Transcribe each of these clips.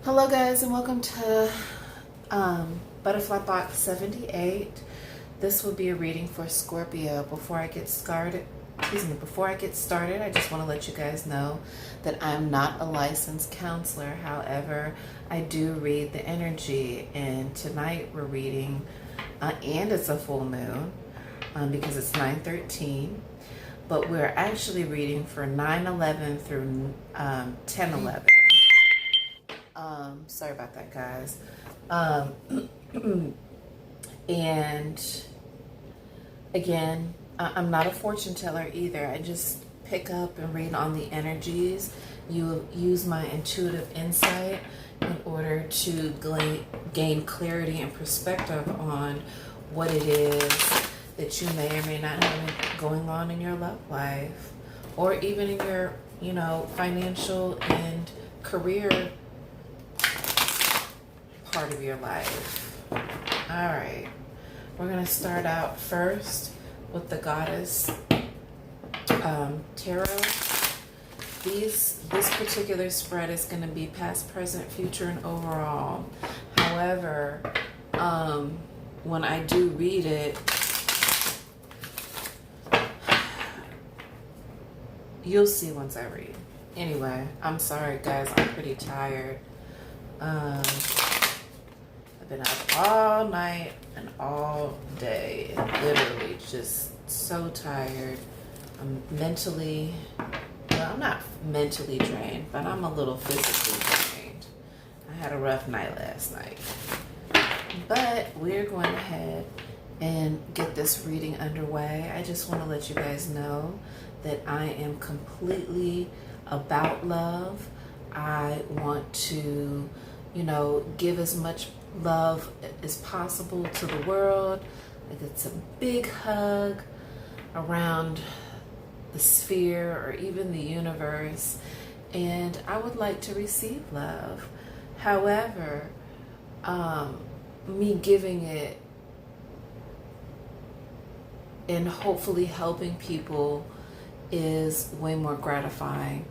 Hello guys and welcome to Butterfly Box 78. This will be a reading for Scorpio. Before I get started, I just want to let you guys know that I'm not a licensed counselor. However, I do read the energy, and tonight we're reading and it's a full moon because it's 9/13, but we're actually reading for 9/11 through 10/11. Sorry about that, guys. And again, I'm not a fortune teller either. I just pick up and read on the energies. You use my intuitive insight in order to gain clarity and perspective on what it is that you may or may not have going on in your love life, or even in your, financial and career part of your life. All right, we're gonna start out first with the Goddess Tarot. This particular spread is going to be past, present, future, and overall. However, when I do read it, you'll see once I read. Anyway, I'm sorry guys, I'm pretty tired. I've been up all night and all day, and literally just so tired. I'm mentally, well, I'm not mentally drained, but I'm a little physically drained. I had a rough night last night. But we're going ahead and get this reading underway. I just want to let you guys know that I am completely about love. I want to, give as much love as possible to the world. Like, it's a big hug around the sphere or even the universe, and I would like to receive love. However, me giving it and hopefully helping people is way more gratifying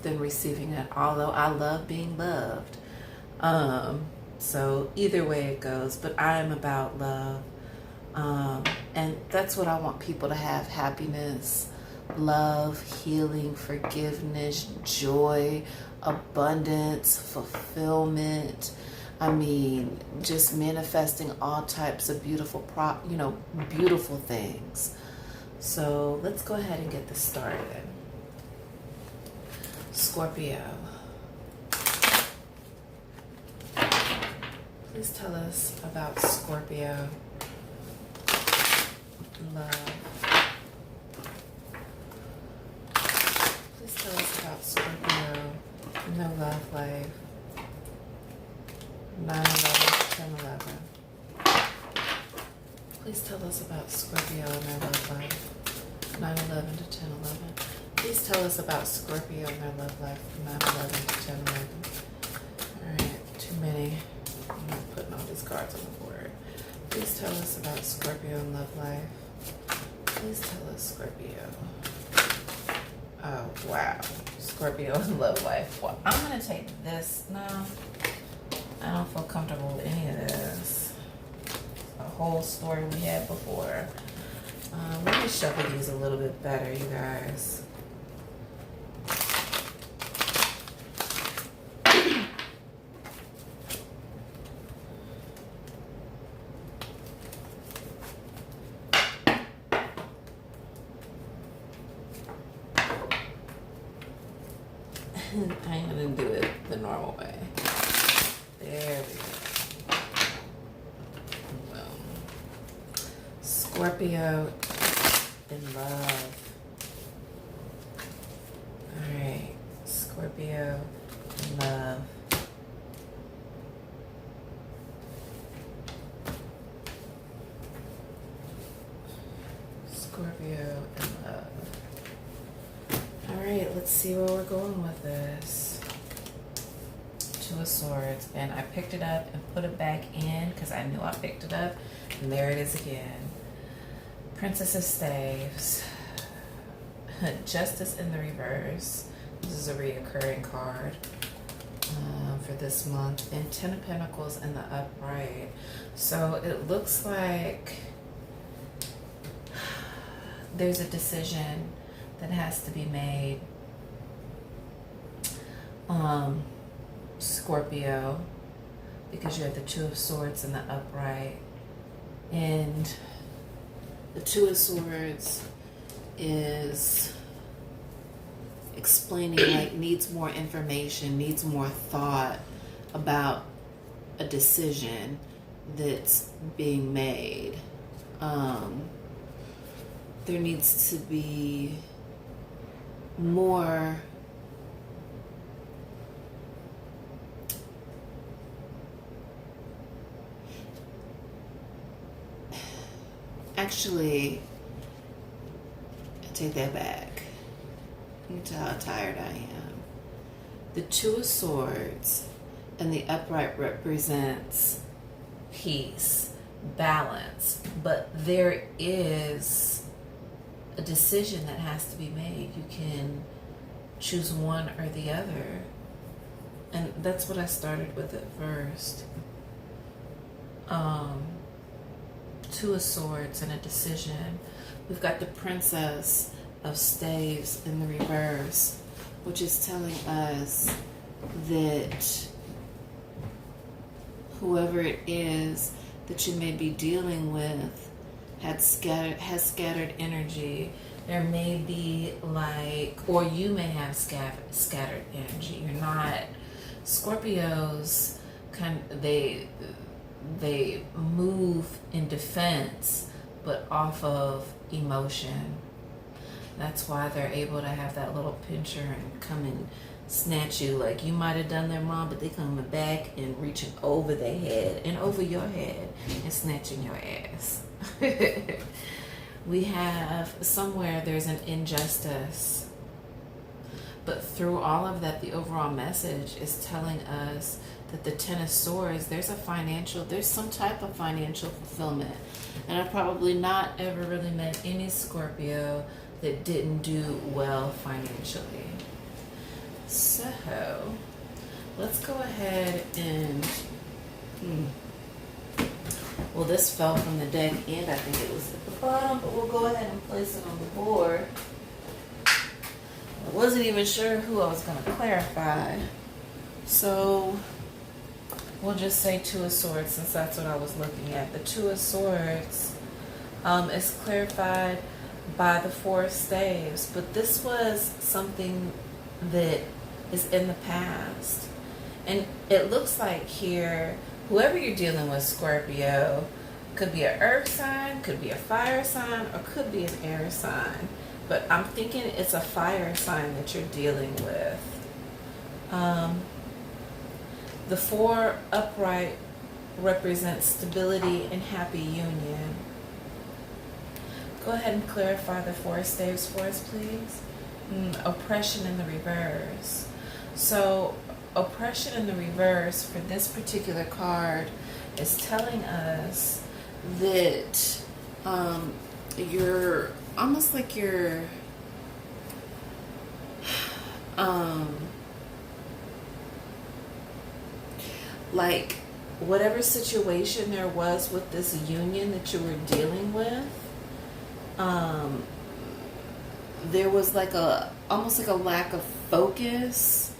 than receiving it, although I love being loved. So either way it goes, but I am about love. And that's what I want people to have: happiness, love, healing, forgiveness, joy, abundance, fulfillment. I mean, just manifesting all types of beautiful beautiful things. So let's go ahead and get this started. Scorpio, please tell us about Scorpio love. Please tell us about Scorpio in their love life. 9/11 to 10/11. Please tell us about Scorpio in their love life. 9/11 to 10/11. Please tell us about Scorpio in their love life. 9/11 to 10/11. All right, too many. I'm not putting all these cards on the board. Please tell us about Scorpio in love life. Please tell us Scorpio. Oh, wow. Scorpio in love life. Well, I'm going to take this now. I don't feel comfortable with any of this. A whole story we had before. Let me shuffle these a little bit better, you guys. I ain't gonna do it the normal way. There we go. Boom. Scorpio in love. Alright. Scorpio in love. Scorpio in love. Alright, let's see where we're going with this. Two of Swords. And I picked it up and put it back in because I knew I picked it up. And there it is again. Princess of Staves. Justice in the reverse. This is a reoccurring card. for this month, and 10 of Pentacles in the upright. So it looks like there's a decision that has to be made, Scorpio, because you have the Two of Swords in the upright. And the Two of Swords is explaining, like, needs more information, needs more thought about a decision that's being made. There needs to be more actually, I take that back. You can tell how tired I am. The Two of Swords and the upright represents peace, balance, but there is a decision that has to be made. You can choose one or the other. And that's what I started with at first. Two of Swords and a decision. We've got the Princess of Staves in the reverse, which is telling us that whoever it is that you may be dealing with has scattered energy. There may be, like, or you may have scattered energy. You're not, Scorpios they move in defense, but off of emotion. That's why they're able to have that little pincher and come and snatch you. Like, you might have done them wrong, but they coming back and reaching over their head and over your head and snatching your ass. We have somewhere there's an injustice, but through all of that, the overall message is telling us that the Ten of Swords, there's some type of financial fulfillment. And I've probably not ever really met any Scorpio that didn't do well financially. So let's go ahead and well, this fell from the deck and I think it was at the bottom, but we'll go ahead and place it on the board. I wasn't even sure who I was going to clarify, so we'll just say Two of Swords, since that's what I was looking at. The Two of Swords is clarified by the Four of Staves, but this was something that is in the past. And it looks like here, whoever you're dealing with, Scorpio, could be an earth sign, could be a fire sign, or could be an air sign. But I'm thinking it's a fire sign that you're dealing with. The Four upright represents stability and happy union. Go ahead and clarify the Four of Staves for us, please. Oppression in the reverse. So oppression in the reverse for this particular card is telling us that you're almost like you're like whatever situation there was with this union that you were dealing with, there was like almost like a lack of focus.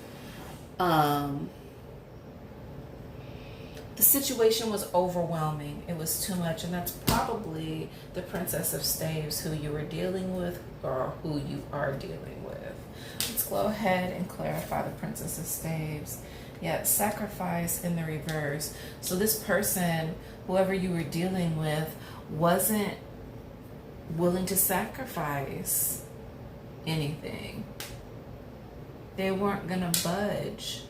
The situation was overwhelming. It was too much, and that's probably the Princess of Staves who you were dealing with or who you are dealing with. Let's go ahead and clarify the Princess of Staves. Yeah, sacrifice in the reverse. So this person, whoever you were dealing with, wasn't willing to sacrifice anything. They weren't gonna budge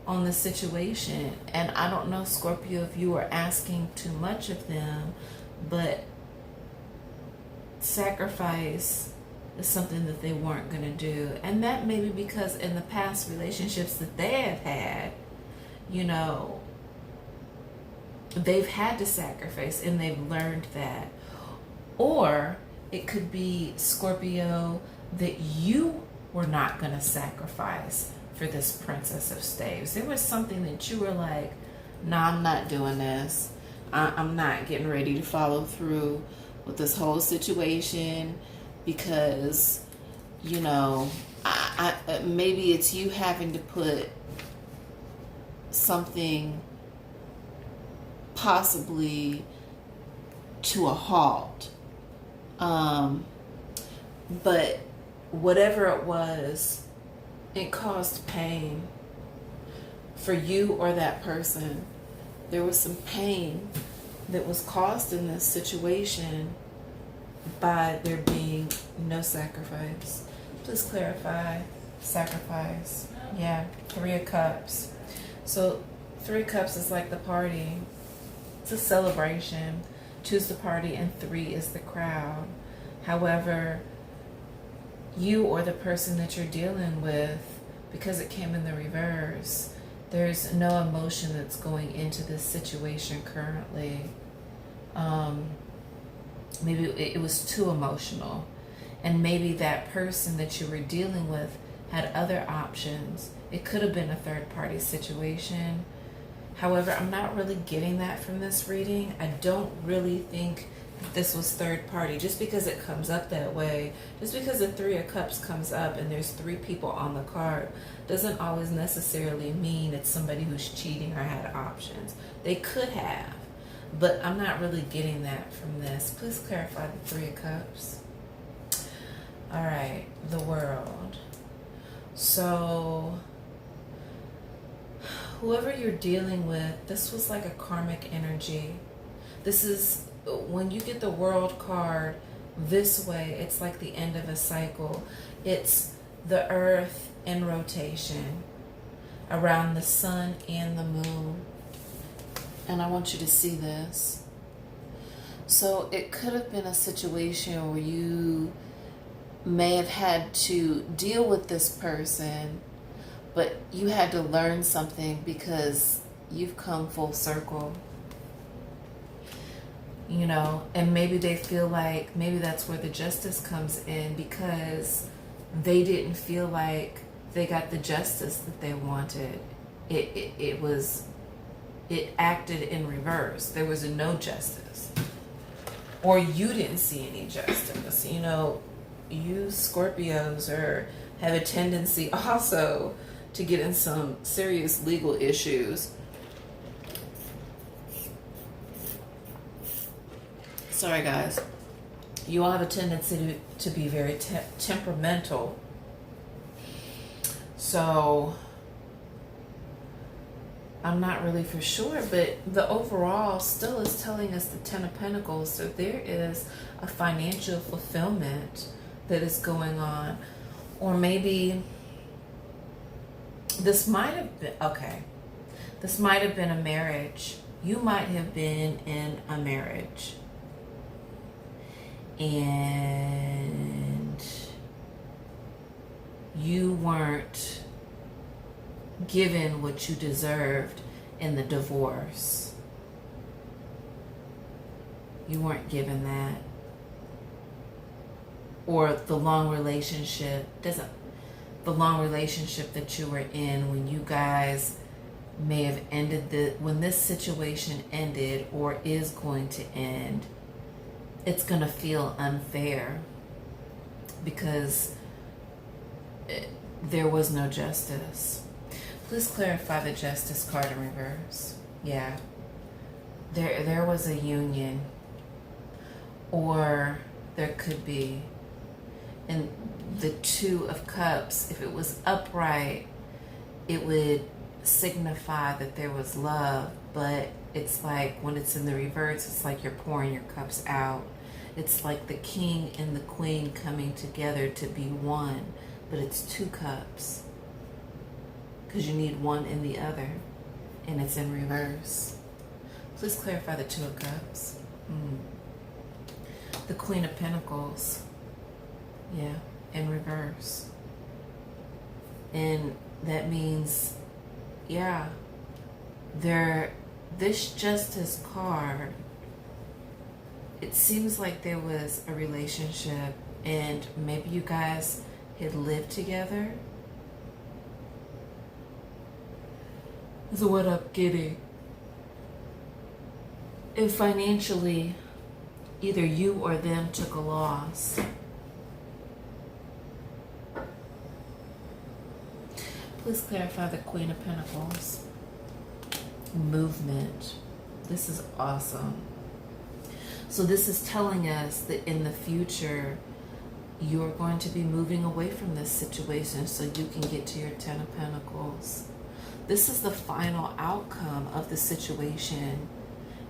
on the situation. And I don't know, Scorpio, if you were asking too much of them, but sacrifice is something that they weren't going to do. And that may be because in the past relationships that they have had, you know, they've had to sacrifice and they've learned that. Or it could be, Scorpio, that you were not going to sacrifice, for this Princess of Staves. There was something that you were like, nah, I'm not doing this. I'm not getting ready to follow through with this whole situation because, you know, maybe it's you having to put something possibly to a halt. But whatever it was, it caused pain for you or that person. There was some pain that was caused in this situation by there being no sacrifice. Please clarify sacrifice. Yeah, 3 of Cups. So 3 of Cups is like the party. It's a celebration. 2 is the party and 3 is the crowd. However, you or the person that you're dealing with, because it came in the reverse, there's no emotion that's going into this situation currently. Maybe it was too emotional. And maybe that person that you were dealing with had other options. It could have been a third party situation. However, I'm not really getting that from this reading. I don't really think this was third party. Just because it comes up that way, just because the 3 of Cups comes up and there's 3 people on the card, doesn't always necessarily mean it's somebody who's cheating or had options. They could have, but I'm not really getting that from this. Please clarify the 3 of Cups. All right, the World. So whoever you're dealing with, this was like a karmic energy. This is, when you get the World card this way, it's like the end of a cycle. It's the earth in rotation around the sun and the moon. And I want you to see this. So it could have been a situation where you may have had to deal with this person, but you had to learn something because you've come full circle. You know, and maybe they feel like, maybe that's where the justice comes in, because they didn't feel like they got the justice that they wanted. It acted in reverse. There was no justice. Or you didn't see any justice. You know, you Scorpios have a tendency also to get in some serious legal issues. Sorry, guys. You all have a tendency to be very temperamental. So I'm not really for sure, but the overall still is telling us the 10 of Pentacles. So there is a financial fulfillment that is going on. Or maybe this might have been, okay, this might have been a marriage. You might have been in a marriage. And you weren't given what you deserved in the divorce. You weren't given that. Or the long relationship the long relationship that you were in, when you guys may have ended when this situation ended or is going to end, it's going to feel unfair because there was no justice. Please clarify the Justice card in reverse. Yeah. There was a union, or there could be. And the 2 of Cups, if it was upright, it would signify that there was love, but it's like when it's in the reverse, it's like you're pouring your cups out. It's like the king and the queen coming together to be one, but it's 2 cups because you need one in the other, and it's in reverse. Please clarify the 2 of Cups. The Queen of Pentacles, yeah, in reverse. And that means, yeah, this Justice card, it seems like there was a relationship and maybe you guys had lived together, is what I'm getting. And financially, either you or them took a loss. Please clarify the Queen of Pentacles. Movement. This is awesome. So this is telling us that in the future, you're going to be moving away from this situation so you can get to your Ten of Pentacles. This is the final outcome of the situation.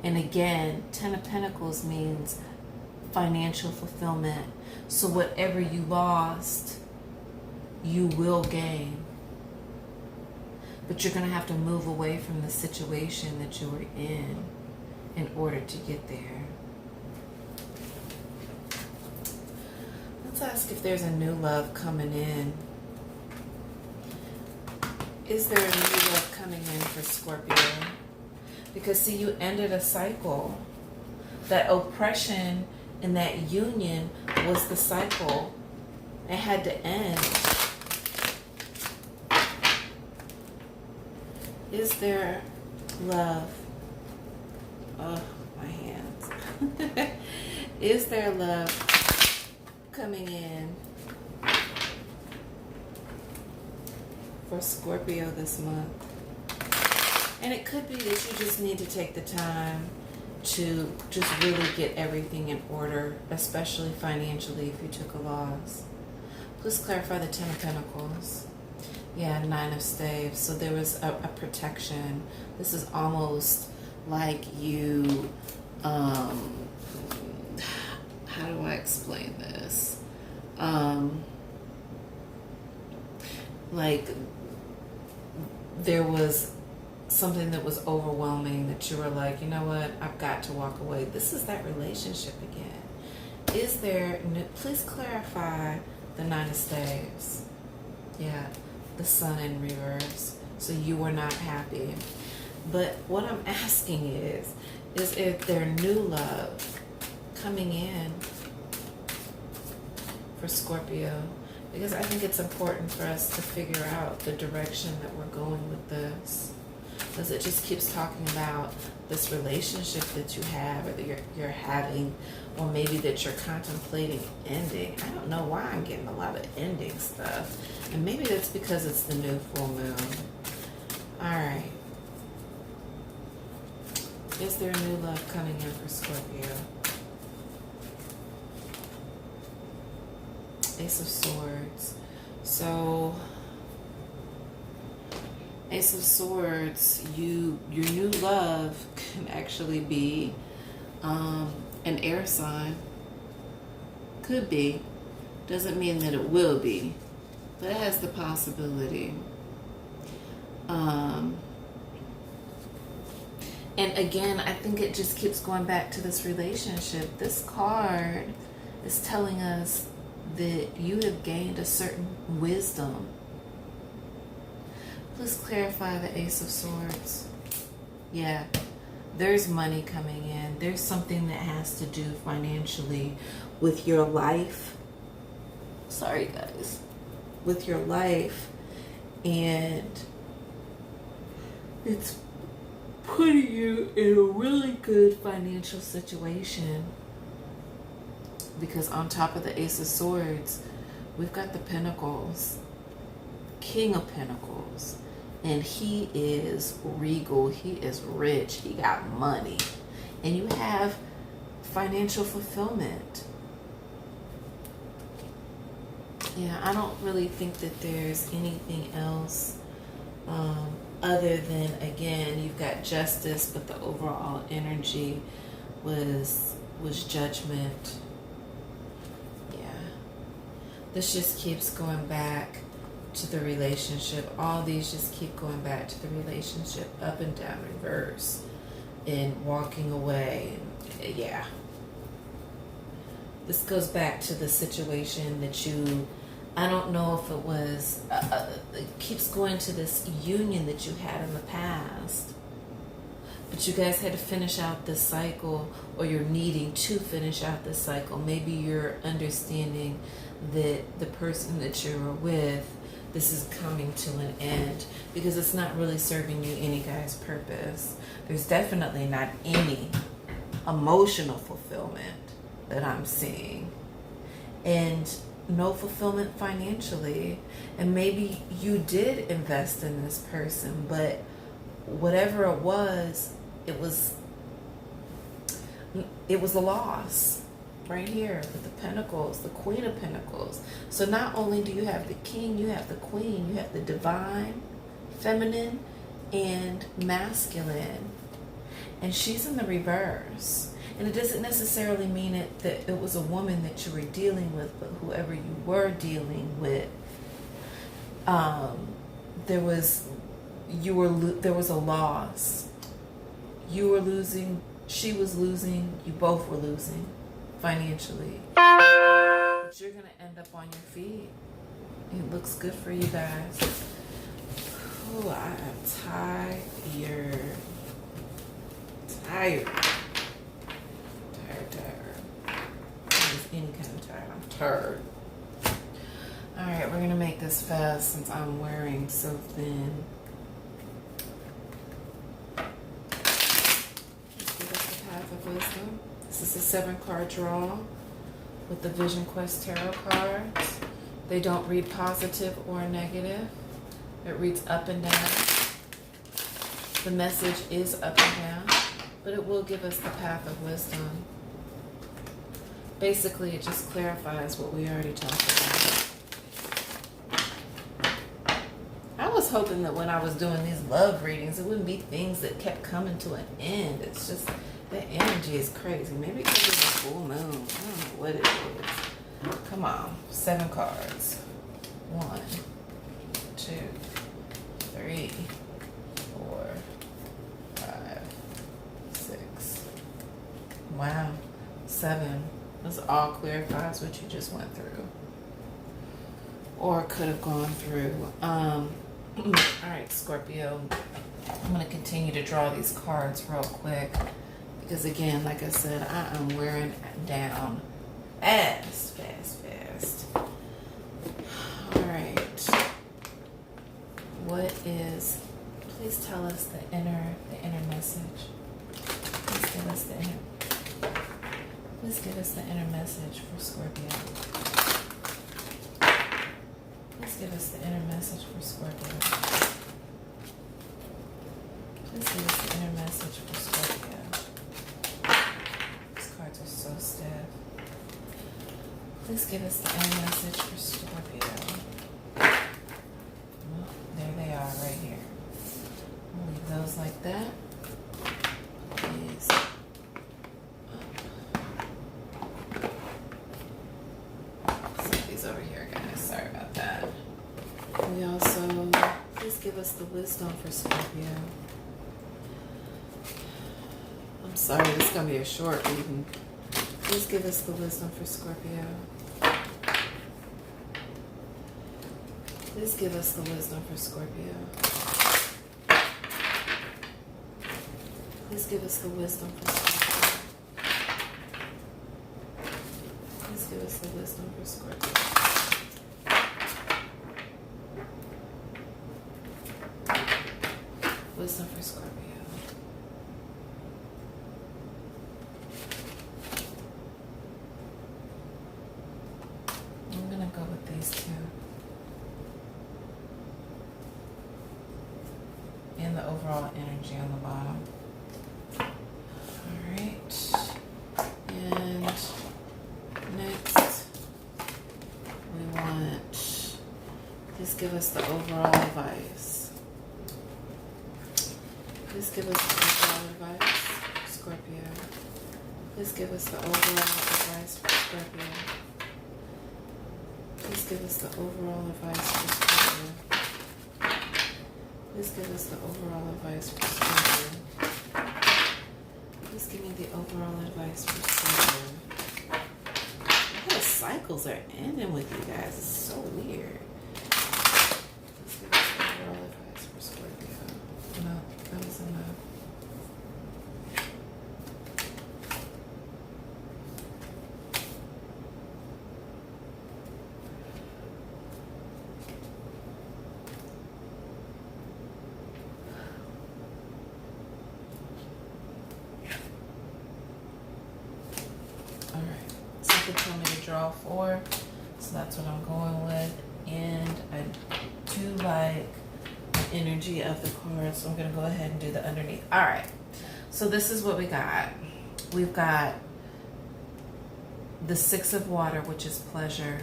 And again, Ten of Pentacles means financial fulfillment. So whatever you lost, you will gain. But you're going to have to move away from the situation that you were in order to get there. Let's ask if there's a new love coming in. Is there a new love coming in for Scorpio? Because see, you ended a cycle. That oppression and that union was the cycle. It had to end. Is there love? Oh, my hands. Is there love coming in for Scorpio this month? And it could be that you just need to take the time to just really get everything in order, especially financially if you took a loss. Please clarify the Ten of Pentacles. Yeah, Nine of Staves. So there was a protection. This is almost like you, how do I explain this? Like there was something that was overwhelming that you were like, you know what, I've got to walk away. This is that relationship again. Is there, please clarify the Nine of Staves. Yeah. The Sun in reverse. So you were not happy. But what I'm asking is if there new love coming in for Scorpio? Because I think it's important for us to figure out the direction that we're going with this. Because it just keeps talking about this relationship that you have or that you're having, or maybe that you're contemplating ending. I don't know why I'm getting a lot of ending stuff. And maybe that's because it's the new full moon. Alright. Is there new love coming in for Scorpio? Ace of Swords. So Ace of Swords, your new love can actually be an air sign. Could be. Doesn't mean that it will be, but it has the possibility. And again, I think it just keeps going back to this relationship. This card is telling us that you have gained a certain wisdom. Please clarify the Ace of Swords. Yeah, there's money coming in. There's something that has to do financially with your life. Sorry, guys. With your life. And it's putting you in a really good financial situation. Because on top of the Ace of Swords, we've got the Pentacles. King of Pentacles. And he is regal. He is rich. He got money. And you have financial fulfillment. Yeah, I don't really think that there's anything else other than, again, you've got justice, but the overall energy was judgment. Yeah. This just keeps going back to the relationship. All these just keep going back to the relationship, up and down, reverse, and walking away. Yeah. This goes back to the situation that you, I don't know if it was, it keeps going to this union that you had in the past. But you guys had to finish out this cycle, or you're needing to finish out this cycle. Maybe you're understanding that the person that you're with this is coming to an end, because it's not really serving you any guy's purpose. There's definitely not any emotional fulfillment that I'm seeing, and no fulfillment financially. And maybe you did invest in this person, but whatever it was a loss. Right here with the Pentacles, the Queen of Pentacles. So not only do you have the King, you have the Queen, you have the divine, feminine, and masculine. And she's in the reverse. And it doesn't necessarily mean that it was a woman that you were dealing with, but whoever you were dealing with, there was a loss. You were losing, she was losing, you both were losing financially. But you're going to end up on your feet. It looks good for you guys. Oh, I am tired. Tired. Any kind of tired. I'm tired. Alright, we're going to make this fast since I'm wearing so thin. Let's give us the Path of Wisdom. This is a 7-card draw with the Vision Quest Tarot cards. They don't read positive or negative. It reads up and down. The message is up and down, but it will give us the Path of Wisdom. Basically, it just clarifies what we already talked about. I was hoping that when I was doing these love readings, it wouldn't be things that kept coming to an end. It's just, the energy is crazy. Maybe because it's a full moon. I don't know what it is. Come on. 7 cards. 1, 2, 3, 4, 5, 6. Wow. 7. This all clarifies what you just went through. Or could have gone through. Alright, Scorpio. I'm going to continue to draw these cards real quick. Because again, like I said, I am wearing down fast. Alright. What is, please tell us the inner message. Please give us the inner message for Scorpio. Please give us the inner message for Scorpio. Please give us the inner message for Scorpio. These cards are so stiff. Please give us the inner message for Scorpio. Well, there they are right here. I'll leave those like that. Please. Set these over here, guys. Sorry about that. We also, please give us the wisdom for Scorpio. I'm sorry, this is going to be a short reading. Please give us the wisdom for Scorpio. Please give us the wisdom for Scorpio. Please give us the wisdom for Scorpio. Please give us the wisdom for Scorpio. Wisdom for Scorpio. I'm going to go with these two. And the overall energy on the bottom. Alright. And next, we want, please give us the overall advice. Please give us the overall advice for Scorpio. Please give us the overall advice for Scorpio. Please give us the overall advice for Scorpio. Please give us the overall advice for Scorpio. Please give me the overall advice for Scorpio. What cycles are ending with you guys? It's so weird. Please give us the overall advice for Scorpio. No, that was enough. draw 4. So that's what I'm going with. And I do like the energy of the card, so I'm going to go ahead and do the underneath. All right. So this is what we got. We've got the 6 of water, which is pleasure,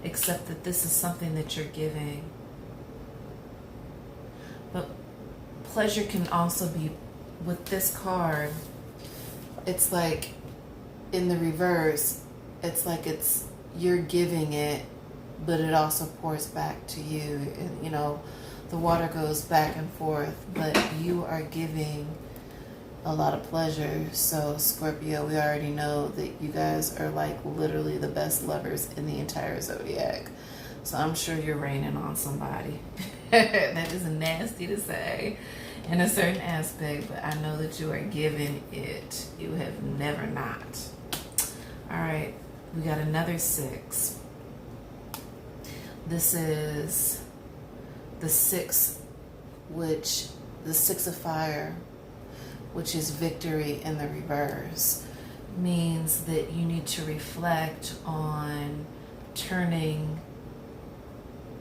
except that this is something that you're giving. But pleasure can also be, with this card, it's like in the reverse, it's like you're giving it, but it also pours back to you. And, you know, the water goes back and forth, but you are giving a lot of pleasure. So Scorpio, we already know that you guys are like literally the best lovers in the entire zodiac. So I'm sure you're raining on somebody. That is nasty to say in a certain aspect, but I know that you are giving it. You have never not. All right, we got another 6. This is the 6, the 6 of fire, which is victory in the reverse, means that you need to reflect on turning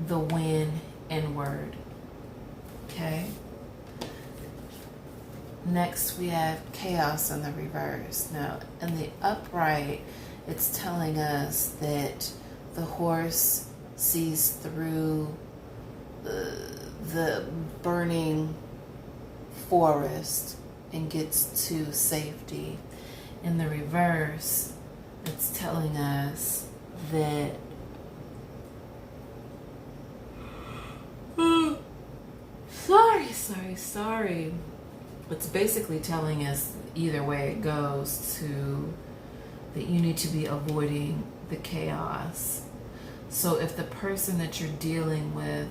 the win inward. Okay? Next, we have chaos in the reverse. Now, in the upright, it's telling us that the horse sees through the burning forest and gets to safety. In the reverse, it's telling us that sorry. It's basically telling us, either way it goes, to that you need to be avoiding the chaos. So if the person that you're dealing with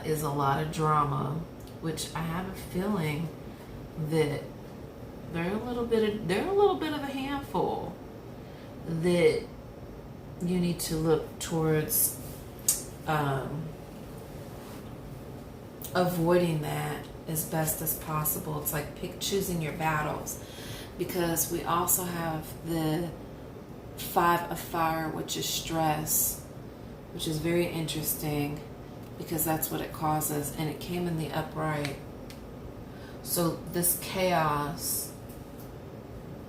is a lot of drama, which I have a feeling that they're a little bit of a handful, that you need to look towards avoiding that as best as possible. It's like choosing your battles, because we also have the 5 of fire, which is stress, which is very interesting because that's what it causes, and it came in the upright. So this chaos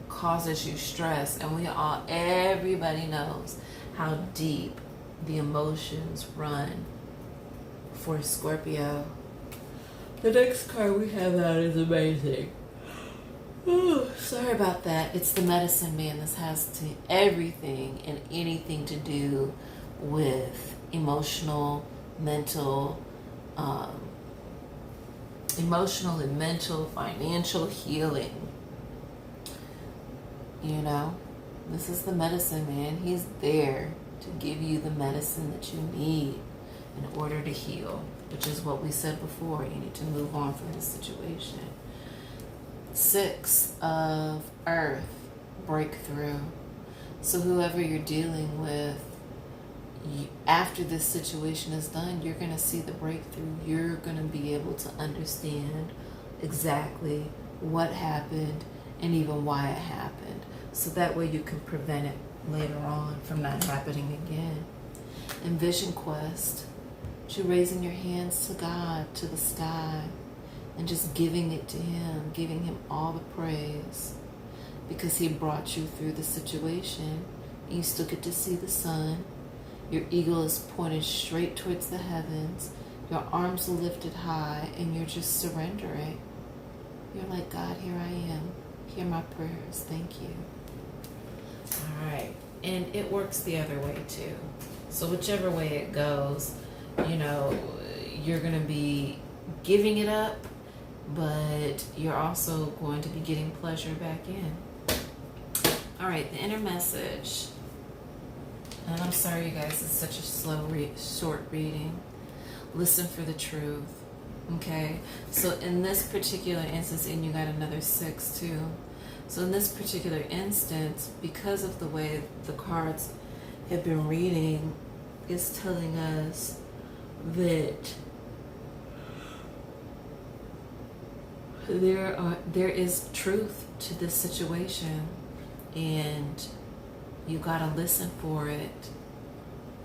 causes you stress, and everybody knows how deep the emotions run for Scorpio. The next card we have out is amazing. Oh, sorry about that. It's the Medicine Man. This has everything and anything to do with emotional, mental, financial healing. You know, this is the Medicine Man. He's there to give you the medicine that you need in order to heal, which is what we said before. You need to move on from this situation. 6 of earth, breakthrough. So whoever you're dealing with, after this situation is done, you're going to see the breakthrough. You're going to be able to understand exactly what happened and even why it happened. So that way you can prevent it later on from not happening again. In Vision Quest, you're raising your hands to God, to the sky, and just giving it to Him, giving Him all the praise, because He brought you through the situation. You still get to see the sun. Your eagle is pointed straight towards the heavens. Your arms are lifted high, and you're just surrendering. You're like, God, here I am. Hear my prayers. Thank you. All right. And it works the other way, too. So whichever way it goes, you know, you're going to be giving it up, but you're also going to be getting pleasure back in. All right, the inner message. And I'm sorry, you guys, it's such a short reading. Listen for the truth. Okay? So in this particular instance, and you got another 6 too. So in this particular instance, because of the way the cards have been reading, it's telling us that there is truth to this situation, and you gotta listen for it,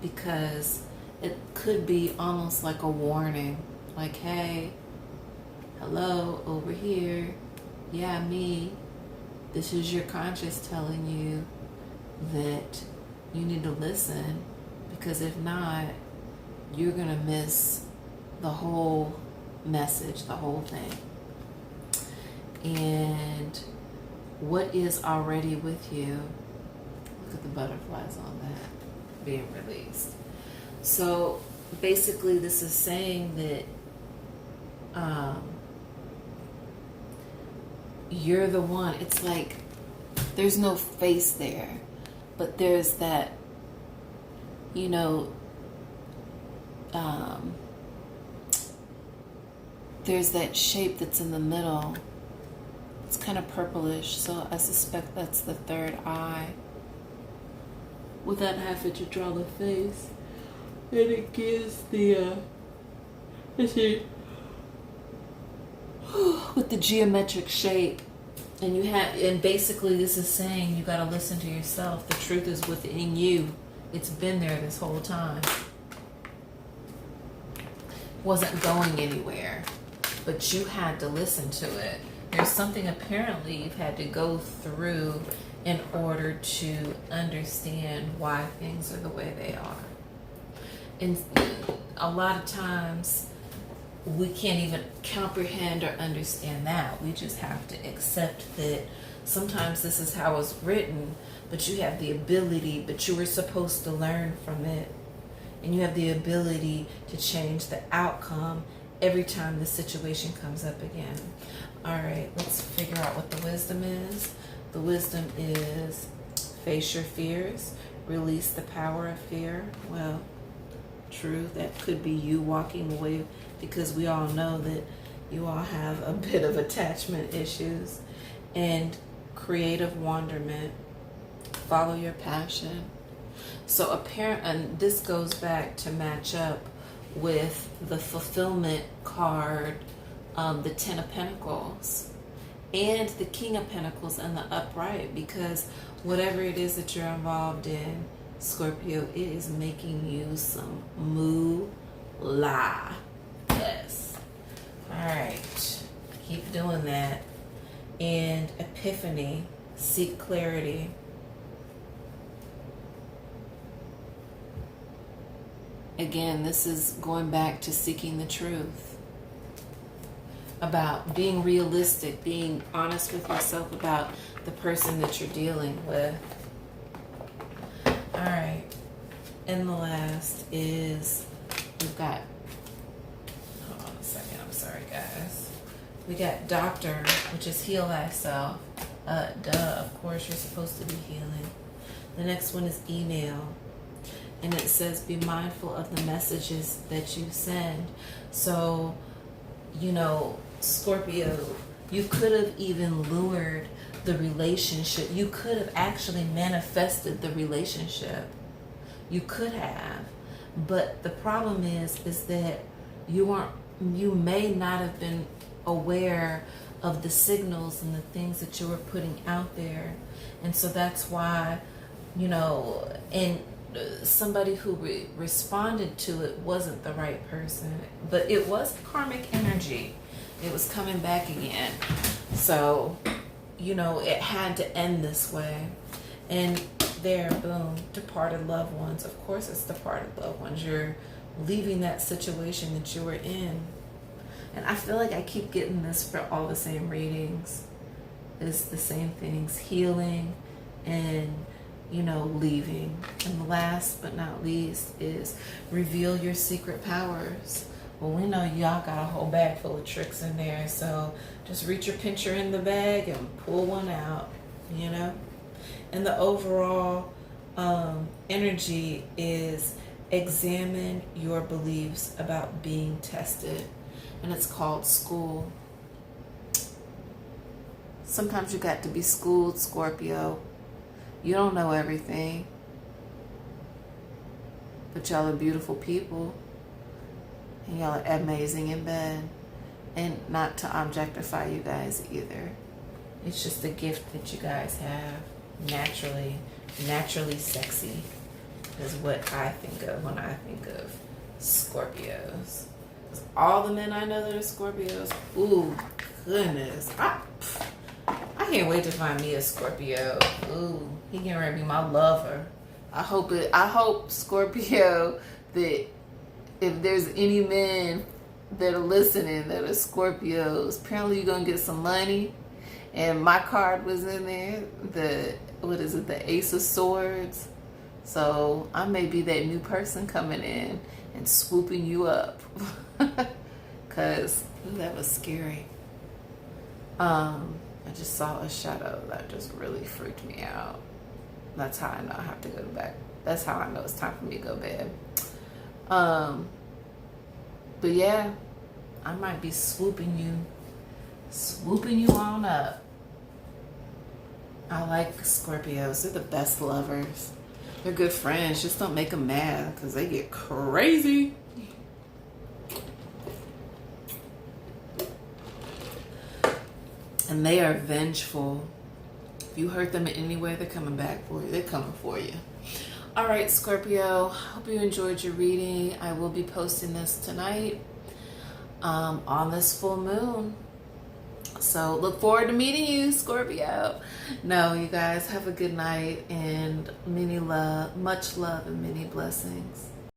because it could be almost like a warning, like, hey, hello, over here, yeah, me. This is your conscious telling you that you need to listen, because if not, you're gonna miss the whole message, the whole thing. And what is already with you, look at the butterflies on that, being released. So basically this is saying that you're the one. It's like there's no face there, but there's that, you know, there's that shape that's in the middle. It's kind of purplish, so I suspect that's the third eye. With that half inch, you draw the face, and it gives the let's see, with the geometric shape. And you have, and basically this is saying you got to listen to yourself. The truth is within you. It's been there this whole time. Wasn't going anywhere, but you had to listen to it. There's something apparently you've had to go through in order to understand why things are the way they are. And a lot of times we can't even comprehend or understand that. We just have to accept that sometimes this is how it's written, but you have the ability, but you were supposed to learn from it. And you have the ability to change the outcome every time the situation comes up again. All right, let's figure out what the wisdom is. The wisdom is face your fears, release the power of fear. Well, true, that could be you walking away, because we all know that you all have a bit of attachment issues. And creative wonderment, follow your passion. So apparent, and this goes back to match up with the fulfillment card, the 10 of Pentacles and the King of Pentacles and the upright, because whatever it is that you're involved in, Scorpio, it is making you some moolah. Yes. All right. Keep doing that. And epiphany, seek clarity. Again, this is going back to seeking the truth, about being realistic, being honest with yourself about the person that you're dealing with. All right. And the last is, we've got, hold on a second, I'm sorry guys. We got doctor, which is heal thyself. Of course you're supposed to be healing. The next one is email. And it says, be mindful of the messages that you send. So, you know, Scorpio, you could have even lured the relationship. You could have actually manifested the relationship. You could have. But the problem is that you may not have been aware of the signals and the things that you were putting out there. And so that's why, you know, and somebody who responded to it wasn't the right person, but it was karmic energy. It was coming back again. So, you know, it had to end this way. And there, boom, departed loved ones. Of course it's departed loved ones. You're leaving that situation that you were in. And I feel like I keep getting this for all the same readings. It's the same things, healing and, you know, leaving. And the last but not least is reveal your secret powers. Well, we know y'all got a whole bag full of tricks in there, so just reach your pincher in the bag and pull one out, you know? And the overall energy is examine your beliefs about being tested. And it's called school. Sometimes you got to be schooled, Scorpio. You don't know everything, but y'all are beautiful people, and y'all are amazing in bed. And not to objectify you guys either. It's just a gift that you guys have. naturally sexy is what I think of when I think of Scorpios. 'Cause all the men I know that are Scorpios, ooh, goodness. I can't wait to find me a Scorpio. Ooh, he can ready to be my lover. I hope Scorpio, that if there's any men that are listening that are Scorpios, apparently you're gonna get some money. And my card was in there. The Ace of Swords. So I may be that new person coming in and swooping you up. Cause that was scary. I just saw a shadow that just really freaked me out. That's how I know I have to go to bed. That's how I know it's time for me to go to bed. But yeah, I might be swooping you on up. I like Scorpios. They're the best lovers. They're good friends. Just don't make them mad because they get crazy. And they are vengeful. If you hurt them in any way, they're coming back for you. They're coming for you. All right, Scorpio. Hope you enjoyed your reading. I will be posting this tonight on this full moon. So look forward to meeting you, Scorpio. No, you guys have a good night and much love and many blessings.